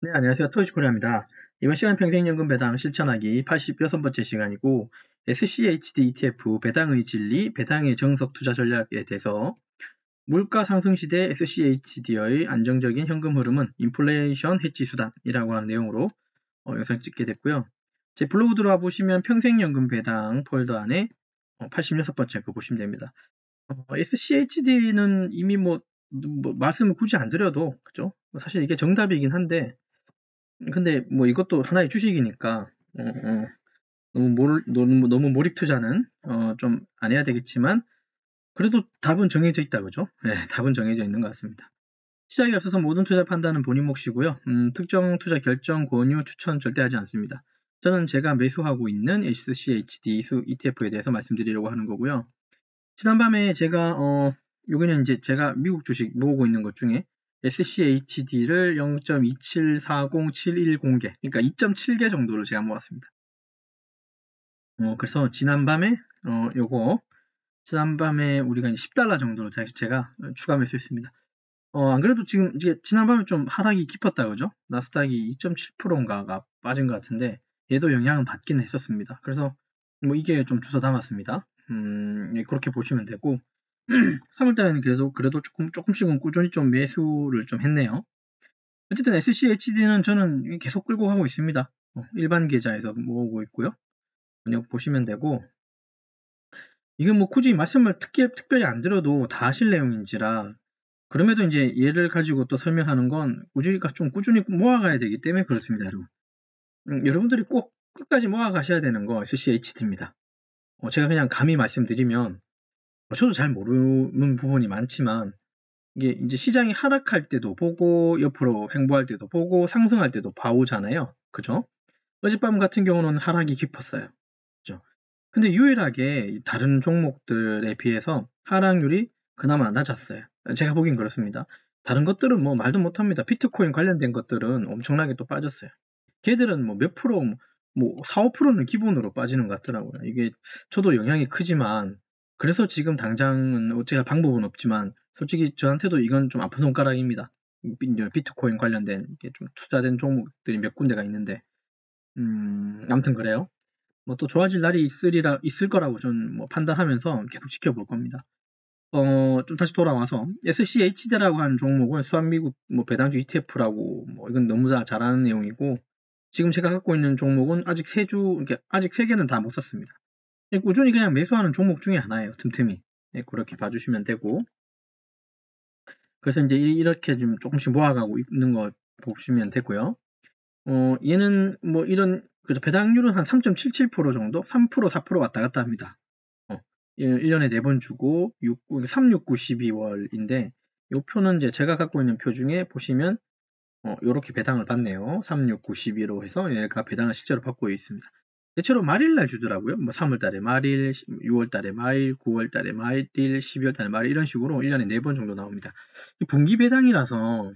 네, 안녕하세요. 토요시코리아입니다. 이번 시간 평생연금 배당 실천하기 86번째 시간이고, SCHD ETF 배당의 진리, 배당의 정석 투자 전략에 대해서 물가 상승 시대 SCHD의 안정적인 현금 흐름은 인플레이션 해지 수단이라고 하는 내용으로 영상 찍게 됐고요. 제 블로그 들어와 보시면 평생연금 배당 폴더 안에 86번째 거 보시면 됩니다. SCHD는 이미 말씀을 굳이 안 드려도, 그죠? 사실 이게 정답이긴 한데, 근데 뭐 이것도 하나의 주식이니까 너무 몰입 투자는 좀 안 해야 되겠지만 그래도 답은 정해져 있다 그죠? 네, 답은 정해져 있는 것 같습니다. 시작에 앞서서 모든 투자 판단은 본인 몫이고요. 특정 투자 결정, 권유, 추천 절대 하지 않습니다. 저는 제가 매수하고 있는 SCHD ETF에 대해서 말씀드리려고 하는 거고요. 지난밤에 제가 여기는 이제 제가 미국 주식 모으고 있는 것 중에 SCHD를 0.2740710개, 그러니까 2.7개 정도를 제가 모았습니다. 그래서 지난밤에 우리가 이제 $10 정도로 제가 추가 매수했습니다. 안 그래도 지금 이제 지난밤에 좀 하락이 깊었다 그죠? 나스닥이 2.7%인가가 빠진 것 같은데 얘도 영향은 받긴 했었습니다. 그래서 뭐 이게 좀 주워 담았습니다. 예, 그렇게 보시면 되고 3월달에는 그래도 조금씩은 꾸준히 좀 매수를 좀 했네요. 어쨌든 SCHD는 저는 계속 끌고 가고 있습니다. 일반 계좌에서 모으고 있고요. 그냥 보시면 되고 이게 뭐 굳이 말씀을 특별히 안 드려도 다 아실 내용인지라 그럼에도 이제 얘를 가지고 또 설명하는 건 우리가 좀 꾸준히 모아가야 되기 때문에 그렇습니다, 여러분. 여러분들이 꼭 끝까지 모아가셔야 되는 거 SCHD입니다. 제가 그냥 감히 말씀드리면 저도 잘 모르는 부분이 많지만 이게 이제 시장이 하락할 때도 보고 옆으로 횡보할 때도 보고 상승할 때도 봐오잖아요. 그죠? 어젯밤 같은 경우는 하락이 깊었어요. 그죠? 근데 유일하게 다른 종목들에 비해서 하락률이 그나마 낮았어요. 제가 보긴 그렇습니다. 다른 것들은 뭐 말도 못합니다. 비트코인 관련된 것들은 엄청나게 또 빠졌어요. 걔들은 뭐 몇 프로, 뭐 4, 5%는 기본으로 빠지는 것 같더라고요. 이게 저도 영향이 크지만 그래서 지금 당장은 어찌할 방법은 없지만 솔직히 저한테도 이건 좀 아픈 손가락입니다. 비트코인 관련된 좀 투자된 종목들이 몇 군데가 있는데 아무튼 그래요. 뭐 또 좋아질 날이 있을 거라고 저는 뭐 판단하면서 계속 지켜볼 겁니다. 좀 다시 돌아와서 SCHD라고 하는 종목은 수한미국 뭐 배당주 ETF라고 뭐 이건 너무 다 잘 아는 내용이고 지금 제가 갖고 있는 종목은 아직 그러니까 아직 3개는 다 못 샀습니다. 꾸준히 그냥 매수하는 종목 중에 하나예요. 틈틈이. 네, 그렇게 봐주시면 되고 그래서 이제 이렇게 좀 조금씩 모아가고 있는 거 보시면 되고요. 얘는 뭐 그죠. 배당률은 한 3.77% 정도? 3%, 4% 왔다 갔다 합니다. 1년에 4번 주고 3, 6, 9, 12월인데 이 표는 이제 제가 갖고 있는 표 중에 보시면 요렇게 배당을 받네요. 3, 6, 9, 12로 해서 얘가 배당을 실제로 받고 있습니다. 대체로 말일날 주더라고요. 뭐 3월달에 말일, 6월달에 말일, 9월달에 말일, 12월달에 말일 이런 식으로 1년에 4번 정도 나옵니다. 분기 배당이라서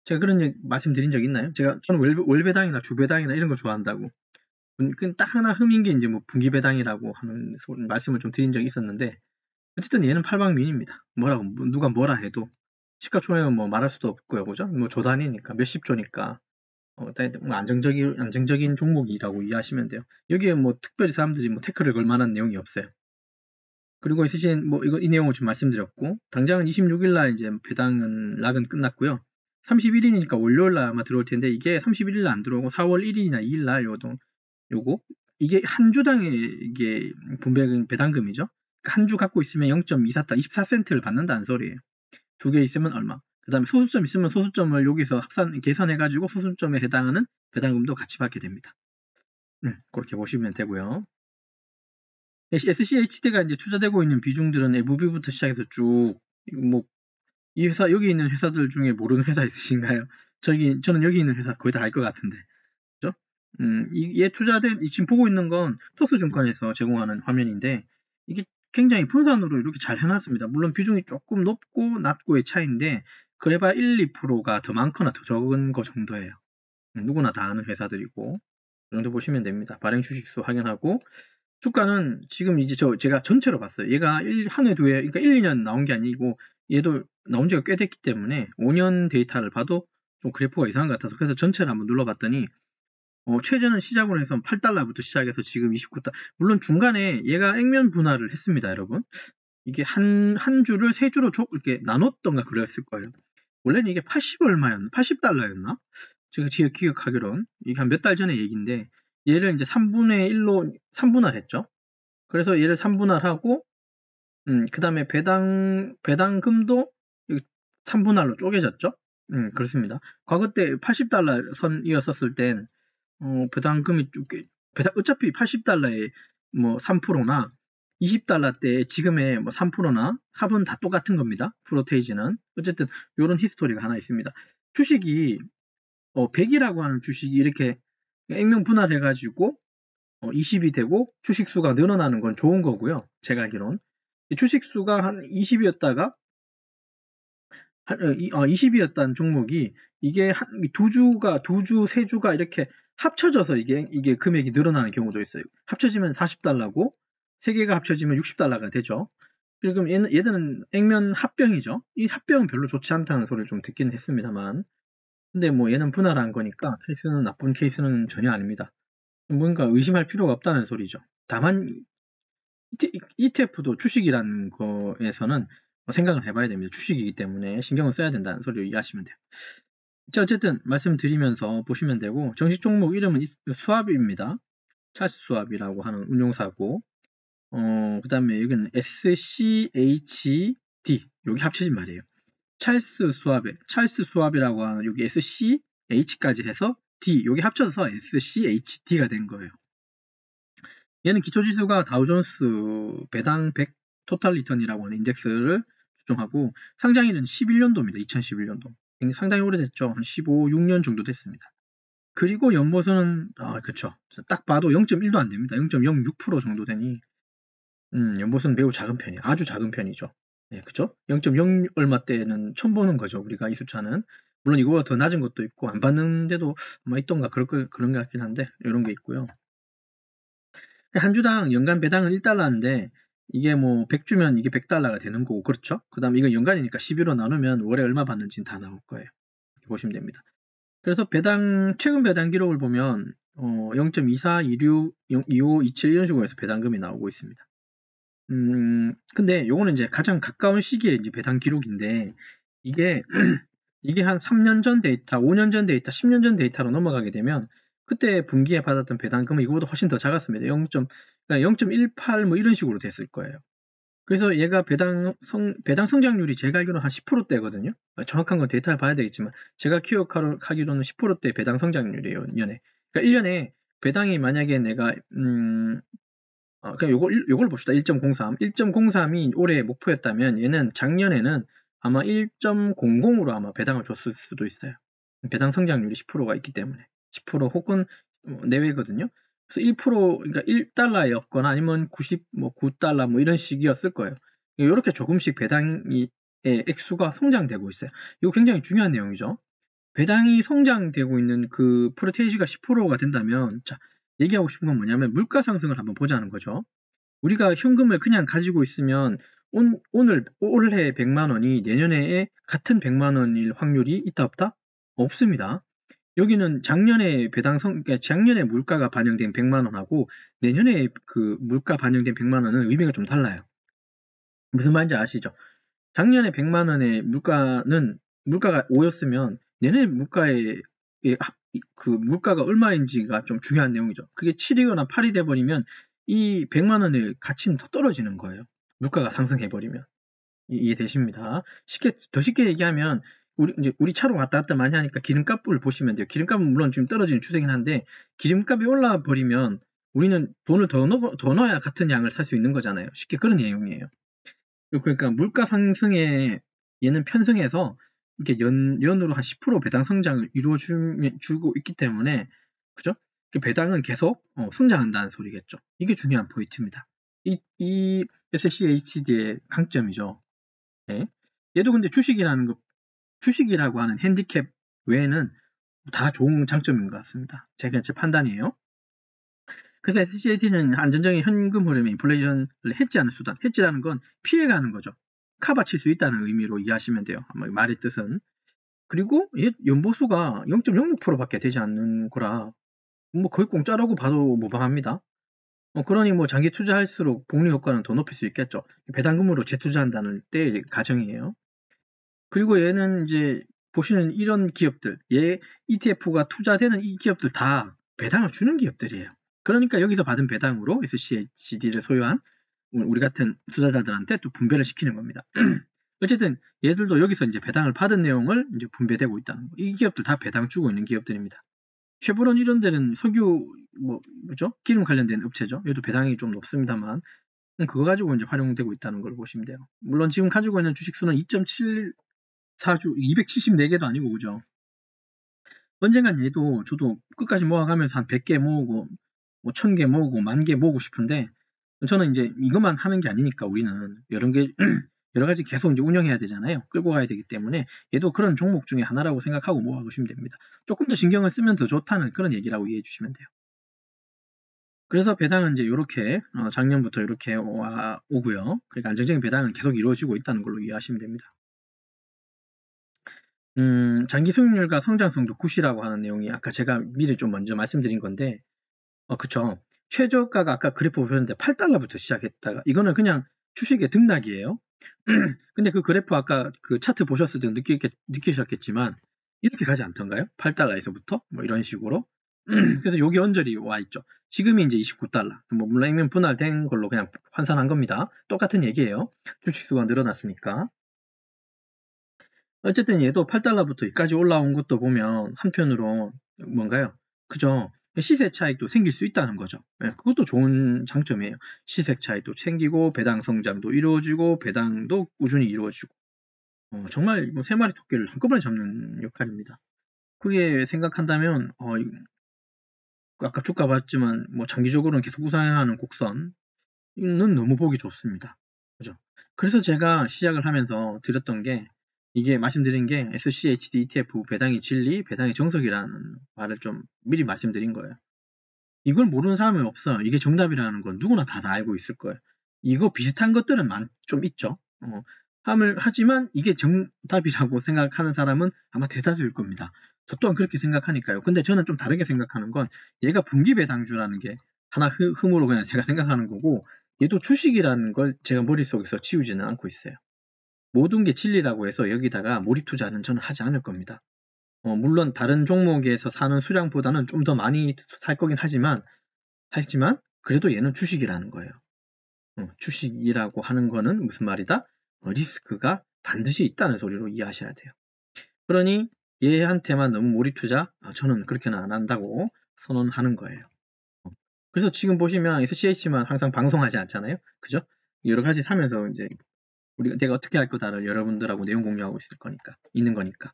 제가 그런 말씀드린 적 있나요? 저는 월 배당이나 주 배당이나 이런 거 좋아한다고. 딱 하나 흠인 게 이제 뭐 분기 배당이라고 하는 말씀을 좀 드린 적이 있었는데 어쨌든 얘는 팔방미인입니다. 누가 뭐라 해도 시가총액은 뭐 말할 수도 없고요, 그죠? 뭐 조단위니까 몇십 조니까 뭐 안정적인 종목이라고 이해하시면 돼요. 여기에 뭐 특별히 사람들이 뭐 태클을 걸 만한 내용이 없어요. 그리고 SCN 뭐 이 내용을 좀 말씀드렸고 당장은 26일 날 이제 배당은 락은 끝났고요. 31일이니까 월요일 날 아마 들어올 텐데 이게 31일 날 안 들어오고 4월 1일이나 2일 날 요거 이게 한 주당의 이게 배당금이죠. 한 주 갖고 있으면 0.24달 24센트를 받는다는 소리예요. 2개 있으면 얼마. 그 다음에 소수점 있으면 소수점을 여기서 계산해가지고 소수점에 해당하는 배당금도 같이 받게 됩니다. 그렇게 보시면 되고요. SCHD가 이제 투자되고 있는 비중들은 FB부터 시작해서 쭉, 여기 있는 회사들 중에 모르는 회사 있으신가요? 저는 여기 있는 회사 거의 다 알 것 같은데. 그죠? 지금 보고 있는 건 토스증권에서 제공하는 화면인데, 이게 굉장히 분산으로 이렇게 잘 해놨습니다. 물론 비중이 조금 높고 낮고의 차이인데, 그래봐야 1, 2%가 더 많거나 더 적은 거 정도예요. 누구나 다 아는 회사들이고, 이 정도 보시면 됩니다. 발행 주식수 확인하고, 주가는 지금 이제 제가 전체로 봤어요. 얘가 한 해, 두 해, 그러니까 1, 2년 나온 게 아니고, 얘도 나온 지가 꽤 됐기 때문에 5년 데이터를 봐도 좀 그래프가 이상한 것 같아서 그래서 전체를 한번 눌러봤더니 최저는 시작으로 해서 8달러부터 시작해서 지금 29달러. 물론 중간에 얘가 액면 분할을 했습니다, 여러분. 이게 한 주를 세 주로 이렇게 나눴던가 그랬을 거예요. 원래는 이게 80달러였나? 제가 기억하기론 이게 한 몇 달 전에 얘기인데 얘를 이제 3분의 1로 3분할했죠. 그래서 얘를 3분할하고 그 다음에 배당금도 3분할로 쪼개졌죠. 그렇습니다. 과거 때 80달러 선이었었을 땐 배당금이 어차피 80달러에 뭐 3%나 20달러 때 지금의 뭐 3%나 합은 다 똑같은 겁니다. 프로테이지는. 어쨌든 이런 히스토리가 하나 있습니다. 주식이 100이라고 하는 주식이 이렇게 액면 분할해가지고 20이 되고 주식 수가 늘어나는 건 좋은 거고요. 제가 알기론. 주식 수가 한 20이었다가 20이었다는 종목이 이게 두 주, 세 주가 이렇게 합쳐져서 이게 금액이 늘어나는 경우도 있어요. 합쳐지면 40달러고 세 개가 합쳐지면 60달러가 되죠. 그럼 얘들은 액면 합병이죠. 이 합병은 별로 좋지 않다는 소리를 좀 듣긴 했습니다만 근데 뭐 얘는 분할한 거니까 케이스는 나쁜 케이스는 전혀 아닙니다. 뭔가 의심할 필요가 없다는 소리죠. 다만 ETF도 주식이라는 거에서는 생각을 해봐야 됩니다. 주식이기 때문에 신경을 써야 된다는 소리를 이해하시면 돼요. 자, 어쨌든 말씀드리면서 보시면 되고 정식 종목 이름은 수압입니다. 찰스 수압이라고 하는 운용사고 그 다음에 여기는 SCHD 여기 합쳐진 말이에요. 찰스 수압이라고 하는 여기 SCH까지 해서 D 여기 합쳐서 SCHD가 된 거예요. 얘는 기초지수가 다우존스 배당 100 토탈 리턴이라고 하는 인덱스를 추종하고 상장일은 11년도입니다. 2011년도. 상당히 오래됐죠. 한 6년 정도 됐습니다. 그리고 연보수는 그쵸. 딱 봐도 0.1도 안 됩니다. 0.06% 정도 되니 연보수는 매우 작은 편이에요. 아주 작은 편이죠. 네, 그쵸? 0.0 얼마 때는 처음 보는 거죠. 우리가 이 숫자는. 물론 이거보다 더 낮은 것도 있고 안 받는데도 아마 있던가 그런 것 같긴 한데 이런 게 있고요. 한 주당 연간 배당은 1달러인데 이게 뭐 100주면 이게 100달러가 되는 거고 그렇죠? 그 다음에 이건 연간이니까 12로 나누면 월에 얼마 받는지는 다 나올 거예요. 이렇게 보시면 됩니다. 그래서 최근 배당 기록을 보면 0.24, 26, 25, 27 이런 식으로 해서 배당금이 나오고 있습니다. 근데 요거는 이제 가장 가까운 시기에 이제 배당 기록인데 이게 이게 한 3년 전 데이터, 5년 전 데이터, 10년 전 데이터로 넘어가게 되면 그때 분기에 받았던 배당금은 이거보다 훨씬 더 작았습니다. 0.18 뭐 이런 식으로 됐을 거예요. 그래서 얘가 배당 성장률이 제가 알기로는 한 10%대거든요. 정확한 건 데이터를 봐야 되겠지만 제가 기억하기로는 10%대 배당 성장률이에요. 1년에. 그러니까 1년에 배당이 만약에 내가 그냥 요걸 봅시다. 1.03. 1.03이 올해 목표였다면 얘는 작년에는 아마 1.00으로 아마 배당을 줬을 수도 있어요. 배당 성장률이 10%가 있기 때문에 10% 혹은 내외거든요. 그래서 1% 그러니까 1달러였거나 아니면 9달러 뭐 이런 식이었을 거예요. 이렇게 조금씩 배당의 액수가 성장되고 있어요. 이거 굉장히 중요한 내용이죠. 배당이 성장되고 있는 그 프로테이지가 10%가 된다면 자 얘기하고 싶은 건 뭐냐면 물가 상승을 한번 보자는 거죠. 우리가 현금을 그냥 가지고 있으면 올해 100만 원이 내년에 같은 100만 원일 확률이 있다 없다? 없습니다. 여기는 그러니까 작년에 물가가 반영된 100만 원하고 내년에 그 물가 반영된 100만 원은 의미가 좀 달라요. 무슨 말인지 아시죠? 작년에 100만 원의 물가가 5였으면 내년에 물가가 얼마인지가 좀 중요한 내용이죠. 그게 7이거나 8이 돼버리면 이 100만 원의 가치는 더 떨어지는 거예요. 물가가 상승해버리면. 이해되십니다. 더 쉽게 얘기하면 우리 차로 왔다 갔다 많이 하니까 기름값을 보시면 돼요. 기름값은 물론 지금 떨어지는 추세긴 한데 기름값이 올라와 버리면 우리는 돈을 더 넣어야 같은 양을 살 수 있는 거잖아요. 쉽게 그런 내용이에요. 그러니까 물가 상승에 얘는 편승해서 이렇게 연으로 한 10% 배당 성장을 이루어주고 있기 때문에 그죠? 배당은 계속 성장한다는 소리겠죠. 이게 중요한 포인트입니다. 이 SCHD의 강점이죠. 네. 얘도 근데 주식이라고 하는 핸디캡 외에는 다 좋은 장점인 것 같습니다. 제 판단이에요. 그래서 SCHD는 안전적인 현금 흐름에 인플레이션을 해지하는 수단. 해지라는 건 피해가는 거죠. 카바칠 수 있다는 의미로 이해하시면 돼요. 말의 뜻은. 그리고 얘 연보수가 0.06%밖에 되지 않는 거라 뭐 거의 공짜라고 봐도 무방합니다. 그러니 뭐 장기 투자할수록 복리 효과는 더 높일 수 있겠죠. 배당금으로 재투자한다는 때 가정이에요. 그리고 얘는 이제 보시는 이런 기업들, 얘 ETF가 투자되는 이 기업들 다 배당을 주는 기업들이에요. 그러니까 여기서 받은 배당으로 SCHD를 소유한 우리 같은 투자자들한테 또 분배를 시키는 겁니다. 어쨌든 얘들도 여기서 이제 배당을 받은 내용을 이제 분배되고 있다는 거. 이 기업들 다 배당 주고 있는 기업들입니다. 쉐보론 이런 데는 석유 뭐죠? 기름 관련된 업체죠. 얘도 배당이 좀 높습니다만 그거 가지고 이제 활용되고 있다는 걸 보시면 돼요. 물론 지금 가지고 있는 주식 수는 2.74주 274개도 아니고 그죠? 언젠간 얘도 저도 끝까지 모아가면서 한 100개 모으고 뭐 1000개 모으고 10,000개 모으고 싶은데 저는 이제 이것만 하는 게 아니니까 우리는 여러 가지 계속 이제 운영해야 되잖아요. 끌고 가야 되기 때문에 얘도 그런 종목 중에 하나라고 생각하고 모아보시면 됩니다. 조금 더 신경을 쓰면 더 좋다는 그런 얘기라고 이해해 주시면 돼요. 그래서 배당은 이제 이렇게 작년부터 이렇게 오고요. 그러니까 안정적인 배당은 계속 이루어지고 있다는 걸로 이해하시면 됩니다. 장기 수익률과 성장성도 굿이라고 하는 내용이 아까 제가 미리 좀 먼저 말씀드린 건데 그쵸. 최저가가 아까 그래프 보셨는데 8달러부터 시작했다가 이거는 그냥 주식의 등락이에요. 근데 그 그래프 아까 그 차트 보셨을 때 느끼셨겠지만 이렇게 가지 않던가요? 8달러에서부터 뭐 이런 식으로. 그래서 여기 언저리 와 있죠. 지금이 이제 29달러. 뭐 물론 분할된 걸로 그냥 환산한 겁니다. 똑같은 얘기예요. 주식 수가 늘어났으니까. 어쨌든 얘도 8달러부터 여기까지 올라온 것도 보면 한편으로 뭔가요? 그죠? 시세 차익도 생길 수 있다는 거죠. 그것도 좋은 장점이에요. 시세 차익도 생기고 배당 성장도 이루어지고 배당도 꾸준히 이루어지고 정말 세 마리 토끼를 한꺼번에 잡는 역할입니다. 그게 생각한다면 아까 주가 봤지만 뭐 장기적으로는 계속 우상향하는 곡선은 너무 보기 좋습니다. 그죠? 그래서 제가 시작을 하면서 드렸던 게 이게 말씀드린 게 SCHD ETF 배당의 진리, 배당의 정석이라는 말을 좀 미리 말씀드린 거예요. 이걸 모르는 사람은 없어요. 이게 정답이라는 건 누구나 다 알고 있을 거예요. 이거 비슷한 것들은 좀 있죠. 하지만 이게 정답이라고 생각하는 사람은 아마 대다수일 겁니다. 저 또한 그렇게 생각하니까요. 근데 저는 좀 다르게 생각하는 건 얘가 분기배당주라는 게 하나 흠으로 그냥 제가 생각하는 거고 얘도 주식이라는 걸 제가 머릿속에서 지우지는 않고 있어요. 모든 게 진리라고 해서 여기다가 몰입 투자는 저는 하지 않을 겁니다. 물론 다른 종목에서 사는 수량보다는 좀 더 많이 살 거긴 하지만 그래도 얘는 주식이라는 거예요. 주식이라고 하는 거는 무슨 말이다? 리스크가 반드시 있다는 소리로 이해하셔야 돼요. 그러니 얘한테만 너무 몰입 투자? 저는 그렇게는 안 한다고 선언하는 거예요. 그래서 지금 보시면 SCH만 항상 방송하지 않잖아요. 그죠? 여러 가지 사면서 이제 내가 어떻게 할 거다를 여러분들하고 내용 공유하고 있는 거니까.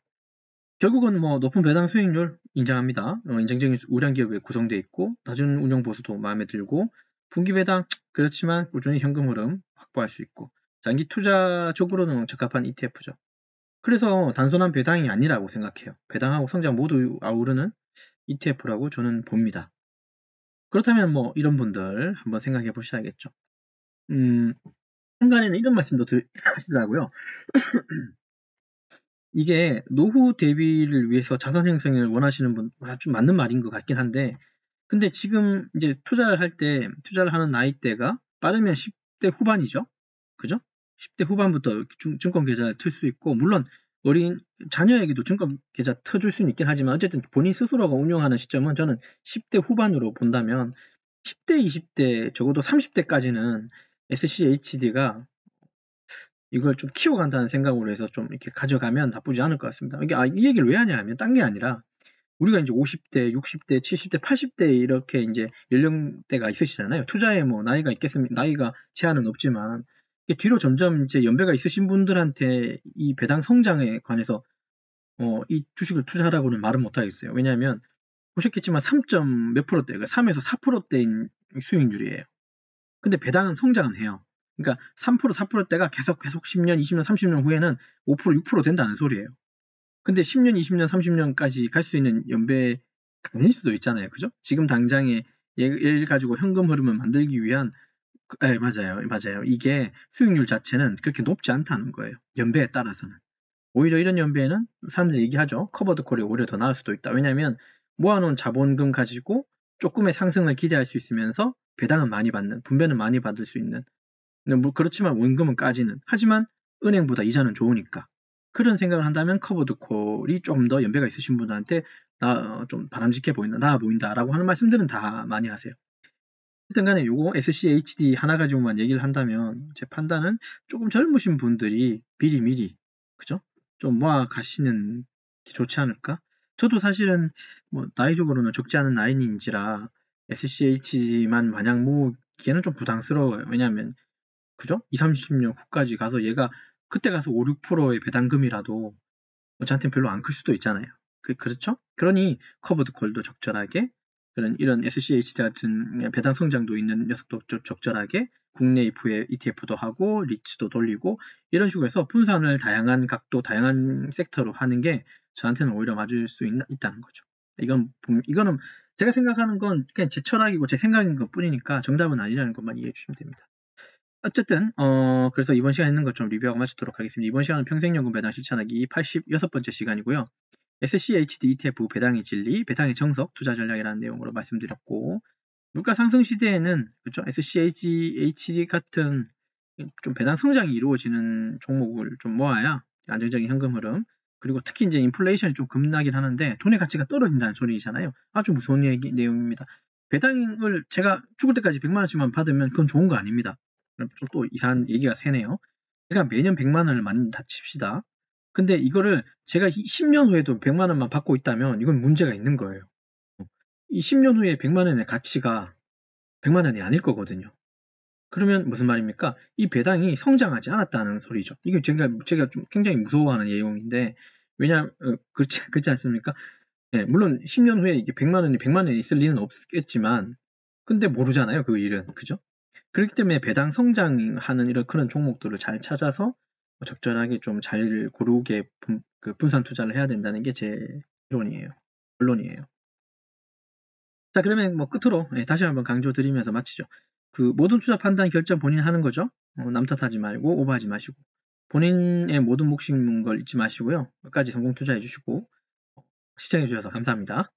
결국은 뭐 높은 배당 수익률 인정합니다. 인정적인 우량 기업에 구성되어 있고 낮은 운영 보수도 마음에 들고 분기 배당 그렇지만 꾸준히 현금 흐름 확보할 수 있고 장기 투자적으로는 적합한 ETF죠. 그래서 단순한 배당이 아니라고 생각해요. 배당하고 성장 모두 아우르는 ETF라고 저는 봅니다. 그렇다면 뭐 이런 분들 한번 생각해 보셔야겠죠. 한간에는 이런 말씀도 하시더라고요. 이게 노후 대비를 위해서 자산 형성을 원하시는 분, 좀 맞는 말인 것 같긴 한데, 근데 지금 이제 투자를 하는 나이대가 빠르면 10대 후반이죠. 그죠? 10대 후반부터 증권 계좌를 틀 수 있고, 물론 어린 자녀에게도 증권 계좌 터줄 수는 있긴 하지만, 어쨌든 본인 스스로가 운영하는 시점은 저는 10대 후반으로 본다면, 10대, 20대, 적어도 30대까지는 SCHD가 이걸 좀 키워간다는 생각으로 해서 좀 이렇게 가져가면 나쁘지 않을 것 같습니다. 이 얘기를 왜 하냐 하면 딴 게 아니라 우리가 이제 50대, 60대, 70대, 80대 이렇게 이제 연령대가 있으시잖아요. 투자에 뭐 나이가 있겠습니까? 나이가 제한은 없지만 뒤로 점점 이제 연배가 있으신 분들한테 이 배당 성장에 관해서 이 주식을 투자하라고는 말은 못 하겠어요. 왜냐하면 보셨겠지만 3점 몇 %대가 3에서 4%대인 수익률이에요. 근데 배당은 성장은 해요. 그러니까 3%, 4%대가 계속 10년, 20년, 30년 후에는 5%, 6% 된다는 소리예요. 근데 10년, 20년, 30년까지 갈 수 있는 연배가 아닐 수도 있잖아요. 그죠? 지금 당장에 얘를 가지고 현금 흐름을 만들기 위한 맞아요. 이게 수익률 자체는 그렇게 높지 않다는 거예요. 연배에 따라서는. 오히려 이런 연배에는 사람들이 얘기하죠. 커버드 콜이 오히려 더 나을 수도 있다. 왜냐하면 모아놓은 자본금 가지고 조금의 상승을 기대할 수 있으면서 배당은 많이 받는, 분배는 많이 받을 수 있는. 뭐 그렇지만 원금은 까지는. 하지만 은행보다 이자는 좋으니까. 그런 생각을 한다면 커버드 콜이 좀 더 연배가 있으신 분들한테 좀 바람직해 보인다, 나아 보인다라고 하는 말씀들은 다 많이 하세요. 어쨌든 간에 요거 SCHD 하나 가지고만 얘기를 한다면 제 판단은 조금 젊으신 분들이 미리 그죠? 좀 모아 가시는 게 좋지 않을까? 저도 사실은 뭐 나이적으로는 적지 않은 나이인지라 SCHD만 마냥 모으기에는 좀 부담스러워요. 왜냐하면 그죠? 2, 30년 후까지 가서 얘가 그때 가서 5, 6%의 배당금이라도 저한테는 별로 안 클 수도 있잖아요. 그렇죠? 그러니 커버드 콜도 적절하게 이런 SCHD 같은 배당 성장도 있는 녀석도 적절하게 국내 ETF도 하고 리츠도 돌리고 이런 식으로 해서 분산을 다양한 각도, 다양한 섹터로 하는 게 저한테는 오히려 맞을 수 있다는 거죠. 이거는 제가 생각하는 건 그냥 제 철학이고 제 생각인 것 뿐이니까 정답은 아니라는 것만 이해해 주시면 됩니다. 어쨌든 그래서 이번 시간에 있는 것 좀 리뷰하고 마치도록 하겠습니다. 이번 시간은 평생연금 배당 실천하기 86번째 시간이고요. SCHD ETF 배당의 진리, 배당의 정석, 투자 전략이라는 내용으로 말씀드렸고 물가 상승 시대에는 그렇죠? SCHD 같은 좀 배당 성장이 이루어지는 종목을 좀 모아야 안정적인 현금 흐름 그리고 특히 이제 인플레이션이 좀 급락하긴 하는데 돈의 가치가 떨어진다는 소리잖아요. 아주 무서운 내용입니다. 배당을 제가 죽을 때까지 100만 원씩만 받으면 그건 좋은 거 아닙니다. 또 이상한 얘기가 새네요. 그러니까 매년 100만 원을 만든다 칩시다. 근데 이거를 제가 10년 후에도 100만 원만 받고 있다면 이건 문제가 있는 거예요. 이 10년 후에 100만 원의 가치가 100만 원이 아닐 거거든요. 그러면 무슨 말입니까? 이 배당이 성장하지 않았다는 소리죠. 이게 제가 좀 굉장히 무서워하는 내용인데 그렇지 않습니까? 네, 물론 10년 후에 이게 100만 원이 있을 리는 없겠지만 근데 모르잖아요. 그 일은. 그죠? 그렇기 때문에 배당 성장하는 이런 그런 종목들을 잘 찾아서 적절하게 좀 잘 고르게 분산 투자를 해야 된다는 게 제 결론이에요. 자, 그러면 뭐 끝으로 다시 한번 강조드리면서 마치죠. 그 모든 투자 판단 결정 본인이 하는 거죠. 남 탓하지 말고 오버하지 마시고 본인의 모든 몫인 걸 잊지 마시고요. 끝까지 성공 투자해 주시고 시청해 주셔서 감사합니다.